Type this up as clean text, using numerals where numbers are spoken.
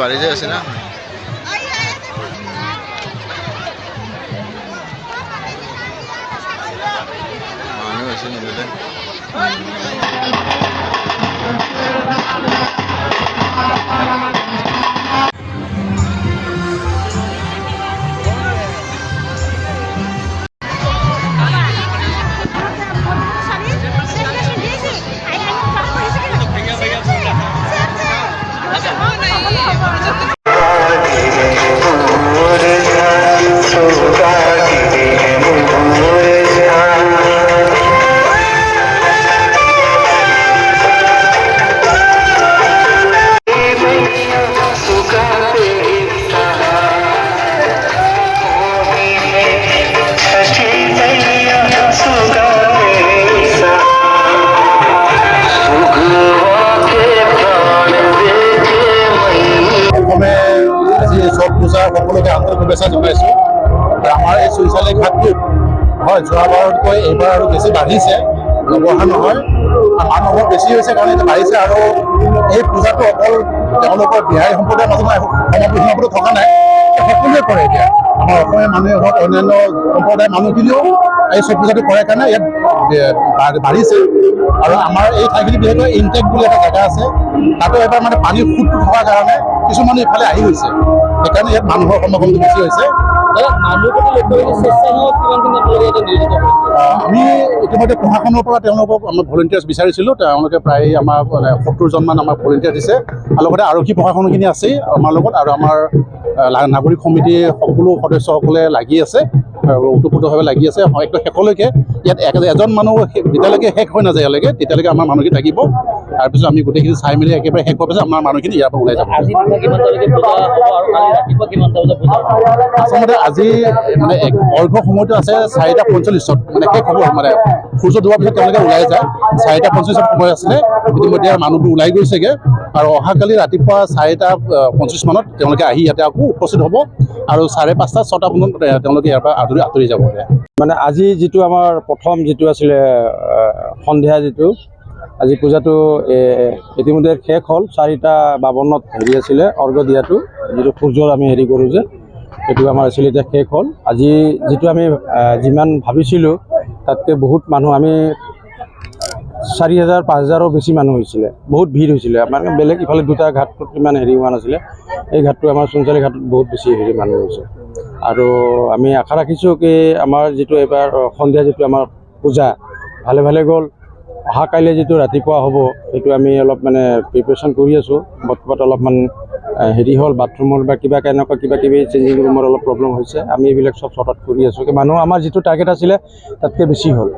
বাড়ি যায় আছে না মানুষ আছে নিতে সকলোকে আন্তৰিক শুভেচ্ছা জনাইছোঁ। আমাৰ এই চুইচালি ঘাটটোত হয় যোৱাবাৰতকৈ এইবাৰ আৰু বেছি বাঢ়িছে, নবঢ়া নহয়। মানুহৰ বেছি হৈছে কাৰণে এতিয়া বাঢ়িছে আৰু এই পূজাটো অকল তেওঁলোকৰ বিহাৰী সম্প্ৰদায়ৰ মাজত সীমাবদ্ধ থকা নাই, সকলোৱে কৰে এতিয়া। আমাৰ অসমীয়া মানুহে হওক অন্যান্য সম্প্ৰদায়ৰ মানুহখিনিও এই ছট পূজাটো কৰে কাৰণে ইয়াত বাঢ়িছে। আৰু আমাৰ এই ঠাইখিনি বিশেষকৈ ইনটেক বুলি এটা জেগা আছে, তাতো এবাৰ মানে পানীৰ সুতটো থকাৰ কাৰণে কিছুমান ইফালে আহি গৈছে, সেইকাৰণে ইয়াত মানুহৰ সমাগমটো বেছি হৈছে। আমি ইতিমধ্যে প্ৰশাসনৰ পৰা তেওঁলোকক আমাৰ ভলেণ্টিয়াৰ্ছ বিচাৰিছিলোঁ, তেওঁলোকে প্ৰায় আমাক 70জনমান আমাক ভলেণ্টিয়াৰ দিছে। আৰু লগতে আৰক্ষী প্ৰশাসনখিনি আছেই আমাৰ লগত, আৰু আমাৰ নাগৰিক সমিতিৰ সকলো সদস্যসকলে লাগি আছে আৰু ওতঃপ্ৰোতভাৱে লাগি আছে। একদম শেষলৈকে ইয়াত এজন মানুহ যেতিয়ালৈকে শেষ হৈ নাযায়লৈকে তেতিয়ালৈকে আমাৰ মানুহখিনি থাকিব। তাৰপিছত আমি গোটেইখিনি চাই মেলি একেবাৰে শেষ হোৱাৰ পিছত আমাৰ মানুহখিনি ইয়াৰ পৰা ওলাই যাব। আচলতে আজি মানে অৰ্ঘ্য সময়টো আছে 4:45 মানে শেষ হ'ব, মানে সূৰ্য ডুবাৰ পিছত তেওঁলোকে ওলাই যায়। 4:45 সময় আছিলে, ইতিমধ্যে মানুহবোৰ ওলাই গৈছেগৈ আৰু অহাকালি ৰাতিপুৱা 4:25 মানত তেওঁলোকে আহি ইয়াতে আকৌ উপস্থিত হ'ব আৰু 5:30, 6টা মানত তেওঁলোকে ইয়াৰ পৰা আঁতৰি যাব। মানে আজি যিটো আমাৰ প্ৰথম যিটো আছিলে সন্ধিয়া যিটো আজি পূজাটো ইতিমধ্যে শেষ হ'ল। 4:52 হেৰি আছিলে অৰ্ঘ্য দিয়াটো, যিটো সূৰ্যৰ আমি হেৰি কৰোঁ যে সেইটো আমাৰ আছিলে, এতিয়া শেষ হ'ল। আজি যিটো আমি যিমান ভাবিছিলোঁ তাতকৈ বহুত মানুহ, আমি 4,000 5,000ৰো বেছি মানুহ হৈছিলে, বহুত ভিৰ হৈছিলে। আমাৰ বেলেগ ইফালে দুটা ঘাটটোত ইমান হেৰি হোৱা নাছিলে, এই ঘাটটো আমাৰ চুনচালি ঘাটত বহুত বেছি হেৰি মানুহ হৈছে। আৰু আমি আশা ৰাখিছোঁ কি আমাৰ যিটো এইবাৰ সন্ধিয়া যিটো আমাৰ পূজা ভালে ভালে গ'ল। অহা কাইলৈ যিটো ৰাতিপুৱা হ'ব সেইটো আমি অলপ মানে প্ৰিপেৰেশ্যন কৰি আছোঁ। বৰ্তমান অলপমান হেৰি হ'ল, বাথৰুমৰ বা কিবা এনেকুৱা কিবা কিবি চেঞ্জিং ৰুমৰ অলপ প্ৰব্লেম হৈছে। আমি এইবিলাক চব চৰ্ট আউট কৰি আছোঁ। মানুহ আমাৰ যিটো টাৰ্গেট আছিলে তাতকৈ বেছি হ'ল।